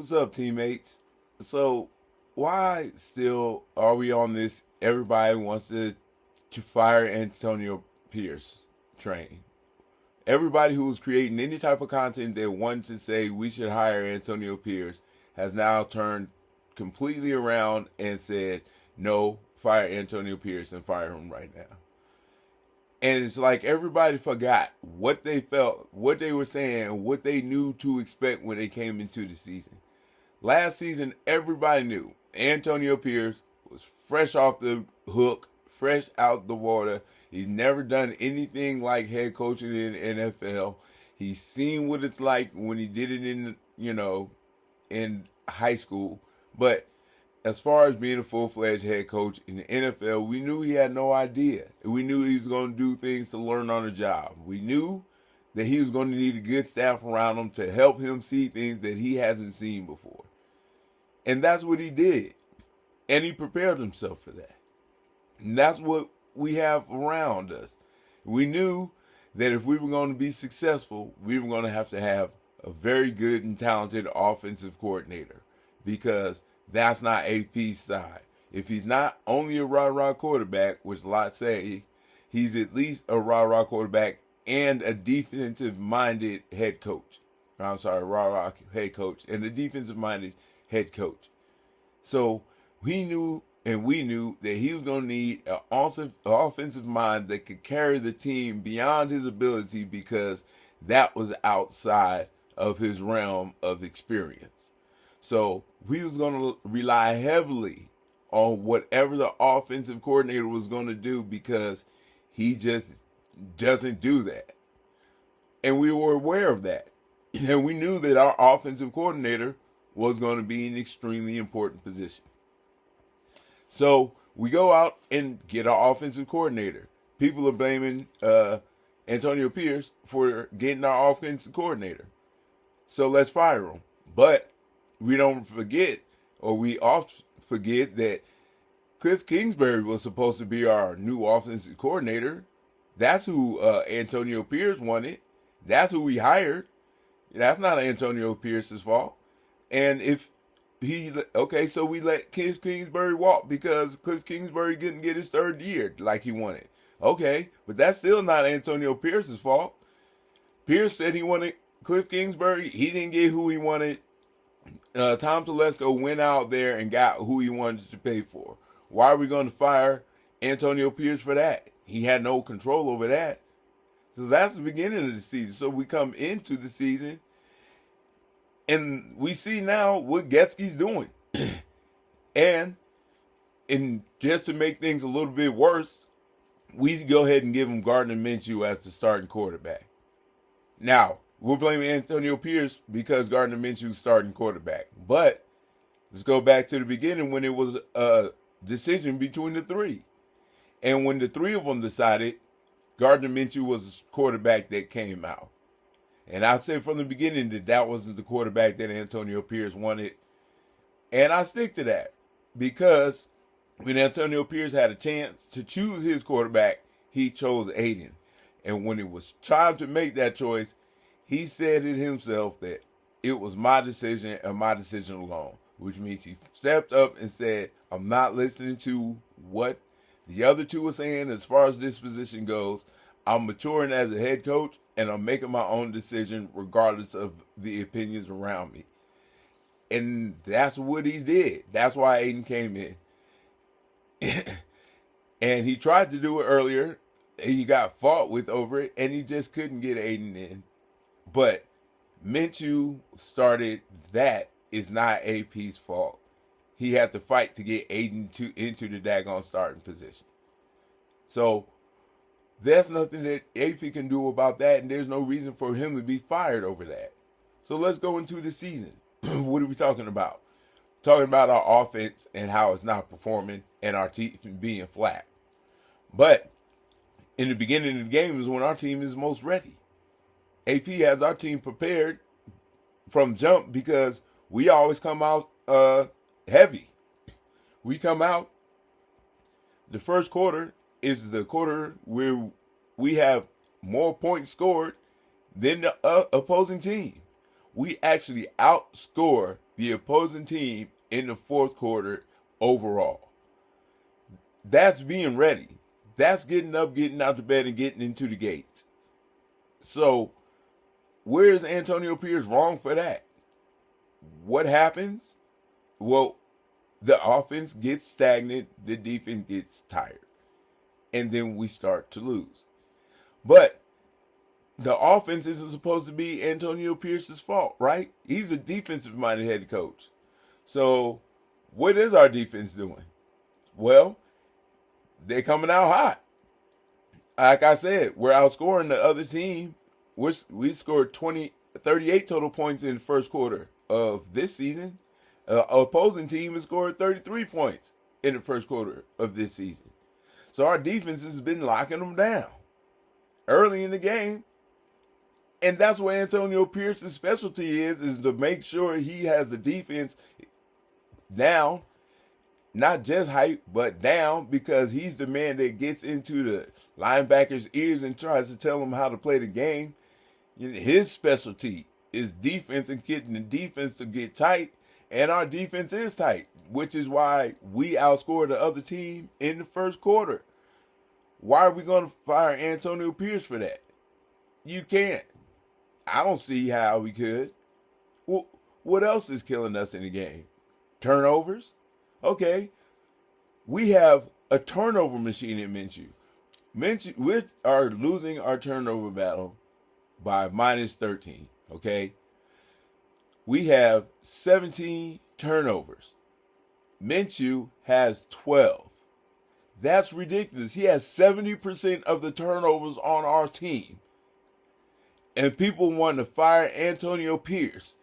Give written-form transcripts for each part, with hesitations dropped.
What's up, teammates? So, why still are we on this? Everybody wants to fire Antonio Pierce train. Everybody who was creating any type of content that wanted to say we should hire Antonio Pierce has now turned completely around and said, no, fire Antonio Pierce and fire him right now. And it's like everybody forgot what they felt, what they were saying, what they knew to expect when they came into the season. Last season, everybody knew Antonio Pierce was fresh off the hook, fresh out the water. He's never done anything like head coaching in the NFL. He's seen what it's like when he did it in high school. But as far as being a full-fledged head coach in the NFL, we knew he had no idea. We knew he was going to do things to learn on the job. We knew that he was going to need a good staff around him to help him see things that he hasn't seen before. And that's what he did. And he prepared himself for that. And that's what we have around us. We knew that if we were going to be successful, we were going to have a very good and talented offensive coordinator, because that's not AP's side. If he's not only a rah-rah quarterback, which a lot say, he's at least a rah-rah quarterback and a defensive-minded head coach. I'm sorry, rah-rah head coach and a defensive-minded head coach. So he knew and we knew that he was going to need an offensive mind that could carry the team beyond his ability, because that was outside of his realm of experience. So we was going to rely heavily on whatever the offensive coordinator was going to do, because he just doesn't do that. And we were aware of that. And we knew that our offensive coordinator was going to be an extremely important position. So we go out and get our offensive coordinator. People are blaming Antonio Pierce for getting our offensive coordinator. So let's fire him. But we don't forget, or we oft forget, that Cliff Kingsbury was supposed to be our new offensive coordinator. That's who Antonio Pierce wanted. That's who we hired. That's not Antonio Pierce's fault. And so we let Cliff Kingsbury walk because Cliff Kingsbury didn't get his third year like he wanted. Okay, but that's still not Antonio Pierce's fault. Pierce said he wanted Cliff Kingsbury. He didn't get who he wanted. Tom Telesco went out there and got who he wanted to pay for. Why are we going to fire Antonio Pierce for that? He had no control over that. So that's the beginning of the season. So we come into the season, and we see now what Getsky's doing. and just to make things a little bit worse, we go ahead and give him Gardner Minshew as the starting quarterback. Now, we're blaming Antonio Pierce because Gardner Minshew's starting quarterback. But let's go back to the beginning when it was a decision between the three. And when the three of them decided, Gardner Minshew was the quarterback that came out. And I said from the beginning that wasn't the quarterback that Antonio Pierce wanted. And I stick to that, because when Antonio Pierce had a chance to choose his quarterback, he chose Aiden. And when it was time to make that choice, he said it himself that it was my decision and my decision alone, which means he stepped up and said, I'm not listening to what the other two are saying as far as this position goes. I'm maturing as a head coach, and I'm making my own decision regardless of the opinions around me. And that's what he did. That's why Aiden came in. And he tried to do it earlier. He got fought with over it, and he just couldn't get Aiden in. But Minshew started that. Is not AP's fault. He had to fight to get Aiden into the daggone starting position. So there's nothing that AP can do about that, and there's no reason for him to be fired over that. So let's go into the season. What are we talking about? Talking about our offense and how it's not performing and our team being flat. But in the beginning of the game is when our team is most ready. AP has our team prepared from jump because we always come out heavy. We come out, the first quarter is the quarter where we have more points scored than the opposing team. We actually outscore the opposing team in the fourth quarter overall. That's being ready. That's getting up, getting out of bed, and getting into the gates. So, where is Antonio Pierce wrong for that? What happens? Well, the offense gets stagnant, the defense gets tired, and then we start to lose. But the offense isn't supposed to be Antonio Pierce's fault, right? He's a defensive-minded head coach. So, what is our defense doing? Well, they're coming out hot. Like I said, we're outscoring the other team. We scored 38 total points in the first quarter of this season. Opposing team has scored 33 points in the first quarter of this season. So our defense has been locking them down early in the game. And that's what Antonio Pierce's specialty is to make sure he has the defense down, not just hype, but down, because he's the man that gets into the linebackers' ears and tries to tell them how to play the game. His specialty is defense and getting the defense to get tight, and our defense is tight, which is why we outscored the other team in the first quarter. Why are we going to fire Antonio Pierce for that? You can't. I don't see how we could. Well, what else is killing us in the game? Turnovers? Okay. We have a turnover machine in Minshew. We are losing our turnover battle by minus 13. Okay. We have 17 turnovers. Minshew has 12. That's ridiculous. He has 70% of the turnovers on our team. And people want to fire Antonio Pierce.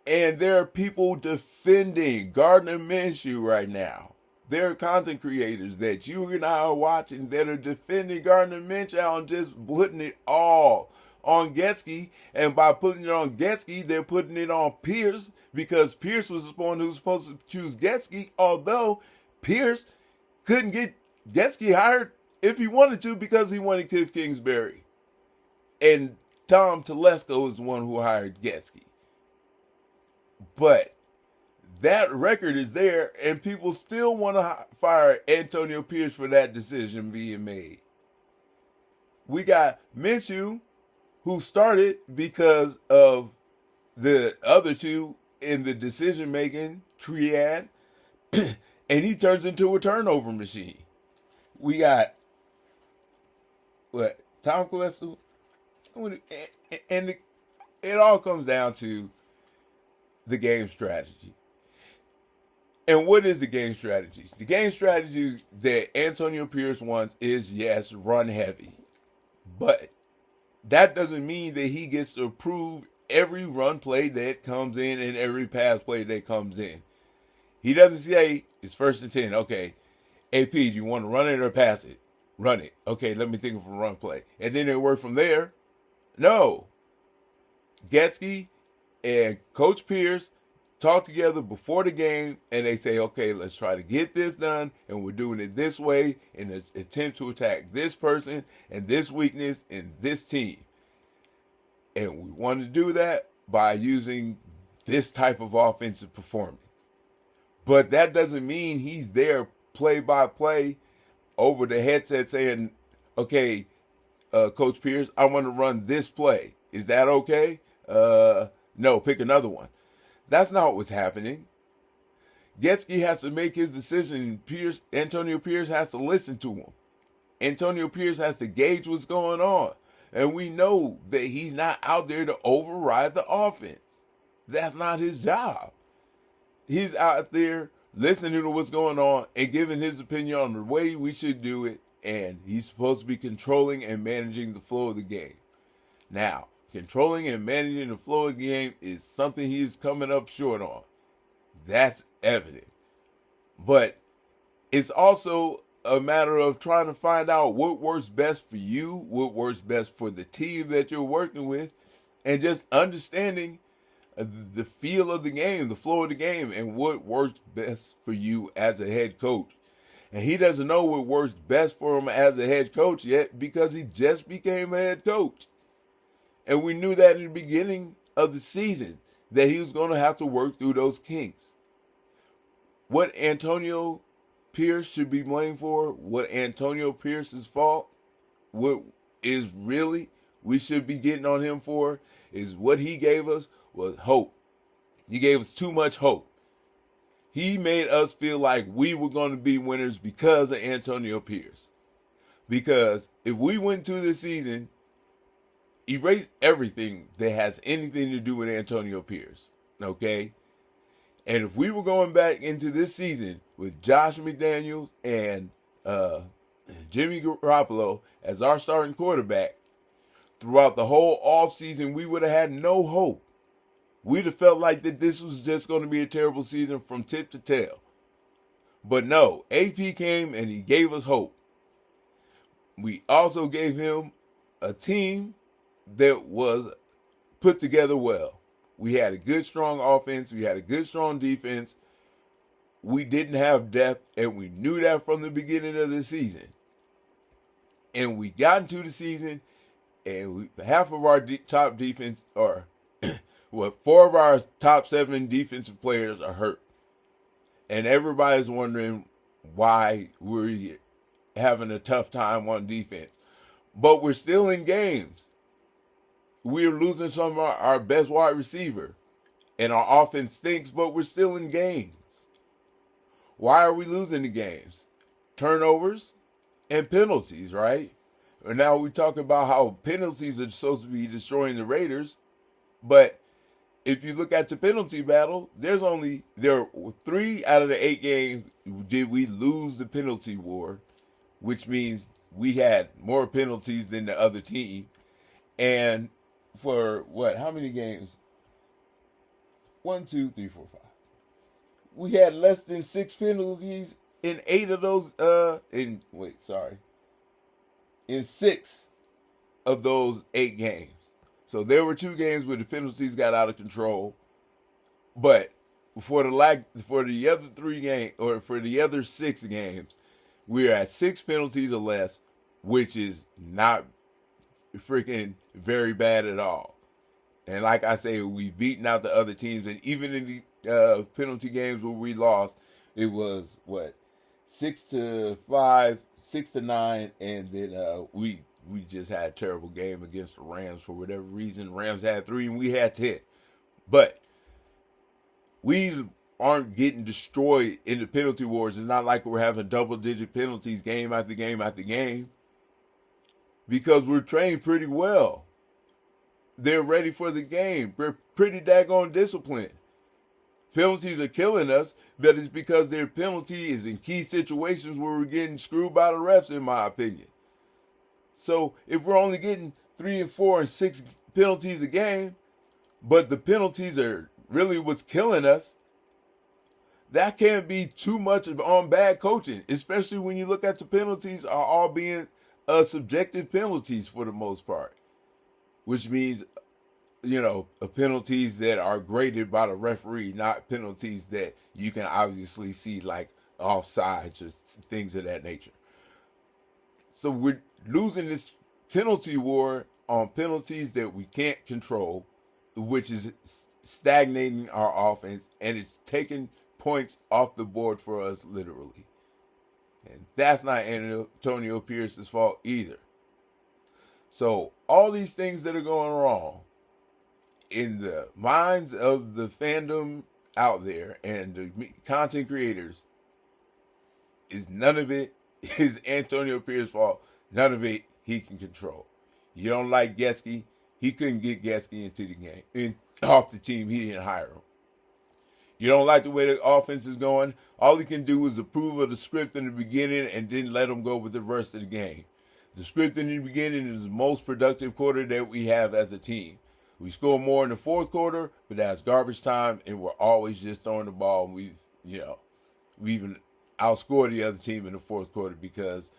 And there are people defending Gardner Minshew right now. There are content creators that you and I are watching that are defending Gardner Minshew and just putting it all on Getsky. And by putting it on Getsky, they're putting it on Pierce, because Pierce was the one who was supposed to choose Getsky, although Pierce couldn't get Getsky hired if he wanted to, because he wanted Cliff Kingsbury. And Tom Telesco is the one who hired Getsky. But that record is there, and people still want to fire Antonio Pierce for that decision being made. We got Minshew, who started because of the other two in the decision-making triad, and he turns into a turnover machine. We got, Tom Telesco? And it all comes down to the game strategy. And what is the game strategy? The game strategy that Antonio Pierce wants is, yes, run heavy. But that doesn't mean that he gets to approve every run play that comes in and every pass play that comes in. He doesn't say, it's 1st and 10. Okay, AP, do you want to run it or pass it? Run it. Okay, let me think of a run play. And then it work from there. No. Getsky and Coach Pierce talk together before the game, and they say, okay, let's try to get this done, and we're doing it this way in an attempt to attack this person and this weakness in this team. And we want to do that by using this type of offensive performance. But that doesn't mean he's there play by play over the headset saying, okay, Coach Pierce, I want to run this play. Is that okay? No, pick another one. That's not what's happening. Getsky has to make his decision. Antonio Pierce has to listen to him. Antonio Pierce has to gauge what's going on. And we know that he's not out there to override the offense. That's not his job. He's out there listening to what's going on and giving his opinion on the way we should do it. And he's supposed to be controlling and managing the flow of the game. Now, controlling and managing the flow of the game is something he's coming up short on. That's evident. But it's also a matter of trying to find out what works best for you, what works best for the team that you're working with, and just understanding the feel of the game, the flow of the game, and what works best for you as a head coach. And he doesn't know what works best for him as a head coach yet, because he just became a head coach. And we knew that in the beginning of the season, that he was going to have to work through those kinks. What Antonio Pierce should be blamed for, what Antonio Pierce's fault, what is really we should be getting on him for, is what he gave us was hope. He gave us too much hope. He made us feel like we were going to be winners because of Antonio Pierce. Because if we went to this season, erase everything that has anything to do with Antonio Pierce, okay? And if we were going back into this season with Josh McDaniels and Jimmy Garoppolo as our starting quarterback, throughout the whole offseason, we would have had no hope. We'd have felt like that this was just going to be a terrible season from tip to tail. But no, AP came and he gave us hope. We also gave him a team that was put together well. We had a good, strong offense. We had a good, strong defense. We didn't have depth, and we knew that from the beginning of the season. And we got into the season, and half of our top defense, or 4 of our top 7 defensive players are hurt. And everybody's wondering why we're having a tough time on defense. But we're still in games. We're losing some of our best wide receiver. And our offense stinks, but we're still in games. Why are we losing the games? Turnovers and penalties, right? And now we talk about how penalties are supposed to be destroying the Raiders. But if you look at the penalty battle, there were 3 out of the 8 games did we lose the penalty war, which means we had more penalties than the other team. And for how many games? 1, 2, 3, 4, 5. We had less than 6 penalties in 8 of those. In 6 of those 8 games. So there were 2 games where the penalties got out of control. But for the other 3 games, or for the other 6 games, we're at 6 penalties or less, which is not freaking very bad at all. And like I say, we've beaten out the other teams, and even in the penalty games where we lost, it was 6-5, 6-9, and then we just had a terrible game against the Rams for whatever reason. Rams had 3 and we had 10. But we aren't getting destroyed in the penalty wars. It's not like we're having double-digit penalties game after game after game, because we're trained pretty well. They're ready for the game. We're pretty daggone disciplined. Penalties are killing us, but it's because their penalty is in key situations where we're getting screwed by the refs, in my opinion. So if we're only getting 3 and 4 and 6 penalties a game, but the penalties are really what's killing us, that can't be too much on bad coaching, especially when you look at the penalties are all being subjective penalties for the most part, which means, penalties that are graded by the referee, not penalties that you can obviously see like offsides or things of that nature. So we're losing this penalty war on penalties that we can't control, which is stagnating our offense, and it's taking points off the board for us, literally. And that's not Antonio Pierce's fault either. So all these things that are going wrong in the minds of the fandom out there and the content creators, is none of it is Antonio Pierce's fault. None of it he can control. You don't like Gesky, he couldn't get Gesky into the game, off the team. He didn't hire him. You don't like the way the offense is going, all he can do is approve of the script in the beginning and then let him go with the rest of the game. The script in the beginning is the most productive quarter that we have as a team. We score more in the fourth quarter, but that's garbage time, and we're always just throwing the ball. And we even outscored the other team in the fourth quarter because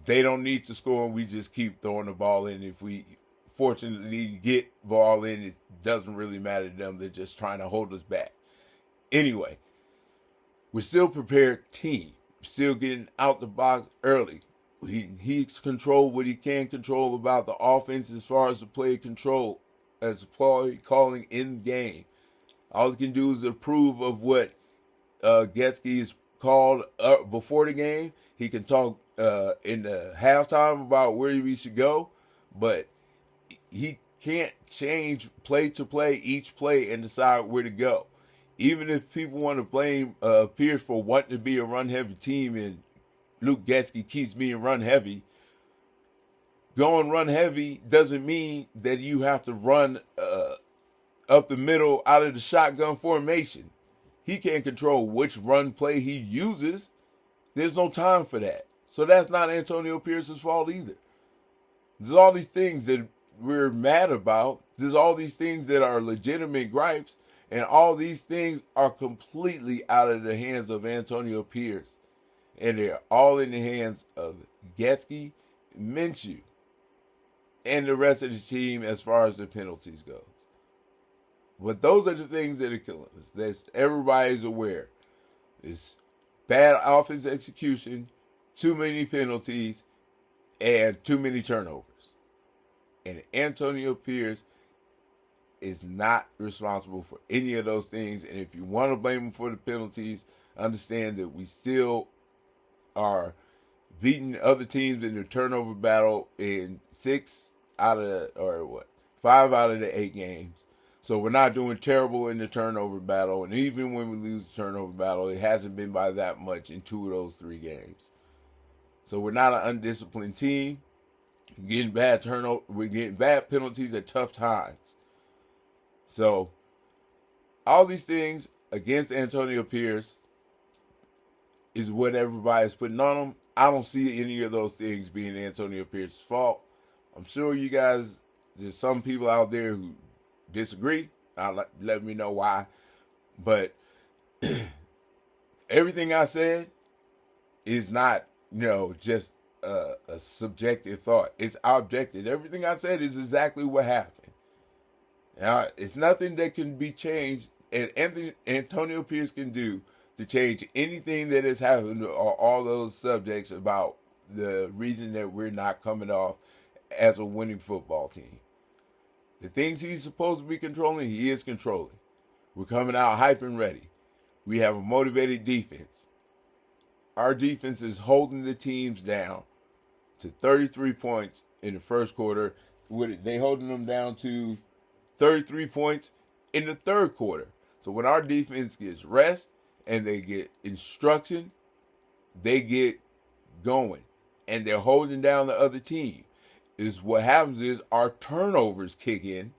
they don't need to score, and we just keep throwing the ball in. If we fortunately get ball in, it doesn't really matter to them. They're just trying to hold us back. Anyway, we're still prepared team. Still getting out the box early. He's controlled what he can control about the offense as far as the play control, as play calling in game. All he can do is approve of what Getsky is called before the game. He can talk in the halftime about where we should go, but he can't change play to play each play and decide where to go. Even if people want to blame Pierce for wanting to be a run heavy team and Luke Getsky keeps being run heavy, going run heavy doesn't mean that you have to run up the middle out of the shotgun formation. He can't control which run play he uses. There's no time for that. So that's not Antonio Pierce's fault either. There's all these things that we're mad about. There's all these things that are legitimate gripes. And all these things are completely out of the hands of Antonio Pierce. And they're all in the hands of Getsky, Minshew, and the rest of the team as far as the penalties goes. But those are the things that are killing us. That's everybody's aware. It's bad offense execution, too many penalties, and too many turnovers. And Antonio Pierce is not responsible for any of those things. And if you want to blame him for the penalties, understand that we still are beating other teams in the turnover battle in 5 out of the 8 games. So we're not doing terrible in the turnover battle. And even when we lose the turnover battle, it hasn't been by that much in 2 of those 3 games. So we're not an undisciplined team. We're getting bad penalties at tough times. So all these things against Antonio Pierce is what everybody's putting on him. I don't see any of those things being Antonio Pierce's fault. I'm sure you guys, there's some people out there who disagree. Let me know why. But everything I said is not, just a subjective thought. It's objective. Everything I said is exactly what happened. Now, it's nothing that can be changed, and Antonio Pierce can do to change anything that has happened or all those subjects about the reason that we're not coming off as a winning football team. The things he's supposed to be controlling, he is controlling. We're coming out hype and ready. We have a motivated defense. Our defense is holding the teams down to 33 points in the first quarter. They holding them down to 33 points in the third quarter. So when our defense gets rest and they get instruction, they get going. And they're holding down the other team. What happens is our turnovers kick in,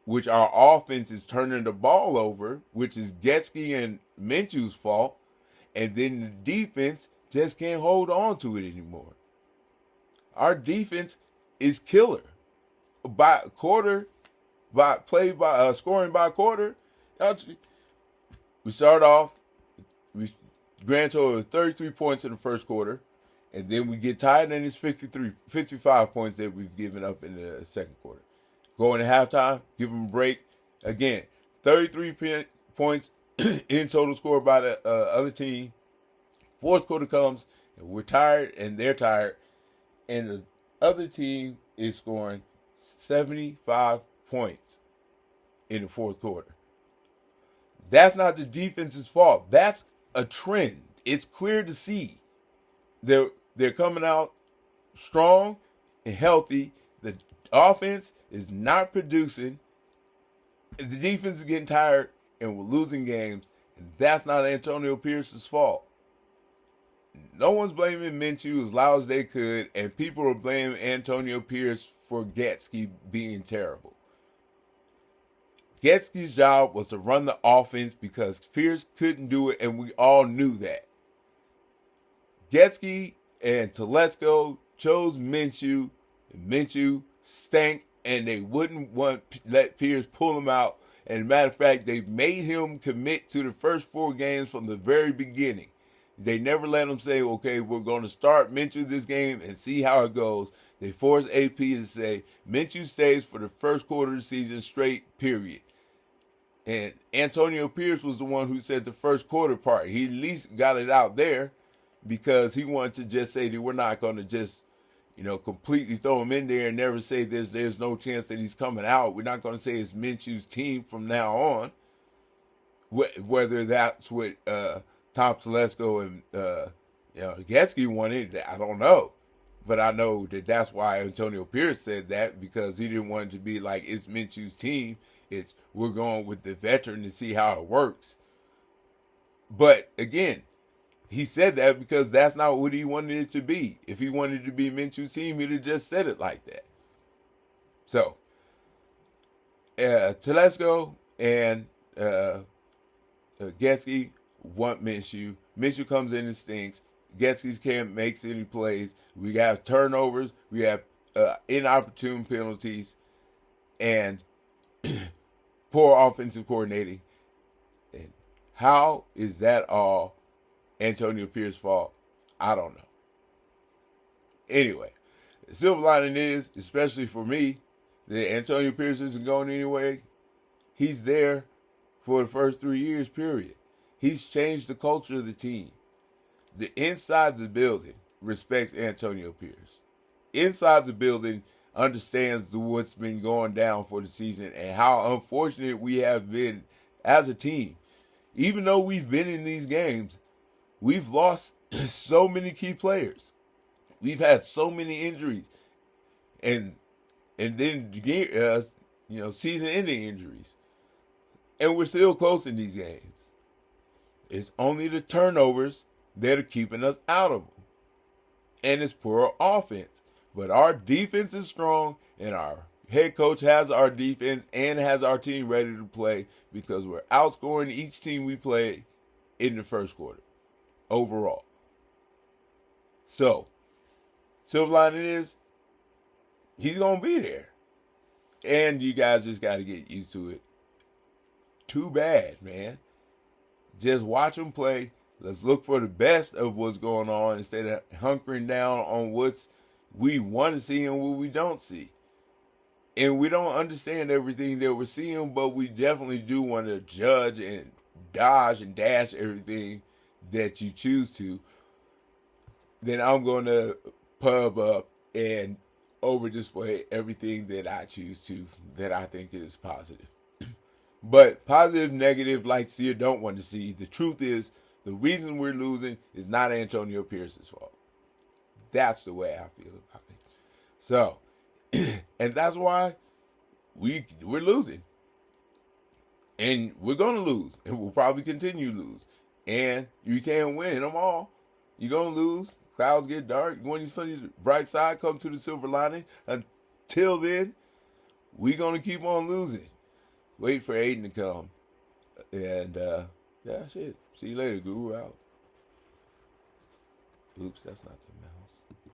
which our offense is turning the ball over, which is Getsky and Minshew's fault. And then the defense just can't hold on to it anymore. Our defense is killer. Scoring by quarter. We start off, grand total of 33 points in the first quarter, and then we get tired, and it's 55 points that we've given up in the second quarter. Going to halftime, give them a break. Again, 33 points in total score by the other team. Fourth quarter comes, and we're tired, and they're tired, and the other team is scoring 75 points in the fourth quarter. That's not the defense's fault. That's a trend. It's clear to see. They're coming out strong and healthy. The offense is not producing. The defense is getting tired, and we're losing games. And that's not Antonio Pierce's fault. No one's blaming Minshew as loud as they could, and people are blaming Antonio Pierce for Getsky being terrible. Getsky's job was to run the offense because Pierce couldn't do it, and we all knew that. Getsky and Telesco chose Minshew, and Minshew stank, and they wouldn't let Pierce pull him out. And as a matter of fact, they made him commit to the first 4 games from the very beginning. They never let him say, okay, we're going to start Minshew this game and see how it goes. They forced AP to say, Minshew stays for the first quarter of the season straight, period. And Antonio Pierce was the one who said the first quarter part. He at least got it out there because he wanted to just say that we're not going to just, completely throw him in there and never say there's no chance that he's coming out. We're not going to say it's Minshew's team from now on. Whether that's what Tom Telesco and Gretzky wanted, I don't know. But I know that that's why Antonio Pierce said that, because he didn't want it to be like it's Minshew's team. It's we're going with the veteran to see how it works. But again, he said that because that's not what he wanted it to be. If he wanted it to be Minshew's team, he'd have just said it like that. So, Telesco and Gretzky want Minshew. Minshew comes in and stinks. Gretzky can't make any plays. We have turnovers. We have inopportune penalties and poor offensive coordinating. And how is that all Antonio Pierce's fault? I don't know. Anyway, the silver lining is, especially for me, that Antonio Pierce isn't going anywhere. He's there for the first 3 years, period. He's changed the culture of the team. The inside of the building respects Antonio Pierce. Inside the building understands what's been going down for the season and how unfortunate we have been as a team. Even though we've been in these games, we've lost so many key players. We've had so many injuries, and then season-ending injuries, and we're still close in these games. It's only the turnovers that are keeping us out of them, and it's poor offense. But our defense is strong, and our head coach has our defense and has our team ready to play because we're outscoring each team we play in the first quarter overall. So, silver lining is he's going to be there. And you guys just got to get used to it. Too bad, man. Just watch him play. Let's look for the best of what's going on instead of hunkering down on what's we want to see and what we don't see. And we don't understand everything that we're seeing, but we definitely do want to judge and dodge and dash everything that you choose to. Then I'm going to pub up and over display everything that I choose to that I think is positive. But positive, negative, like see or don't want to see, the truth is the reason we're losing is not Antonio Pierce's fault. That's the way I feel about it. So, and that's why we're losing. And we're going to lose. And we'll probably continue to lose. And you can't win them all. You're going to lose. Clouds get dark. When you see the bright side, come to the silver lining. Until then, we're going to keep on losing. Wait for Aiden to come. And, yeah, shit. See you later, Guru out. Oops, that's not the mouse.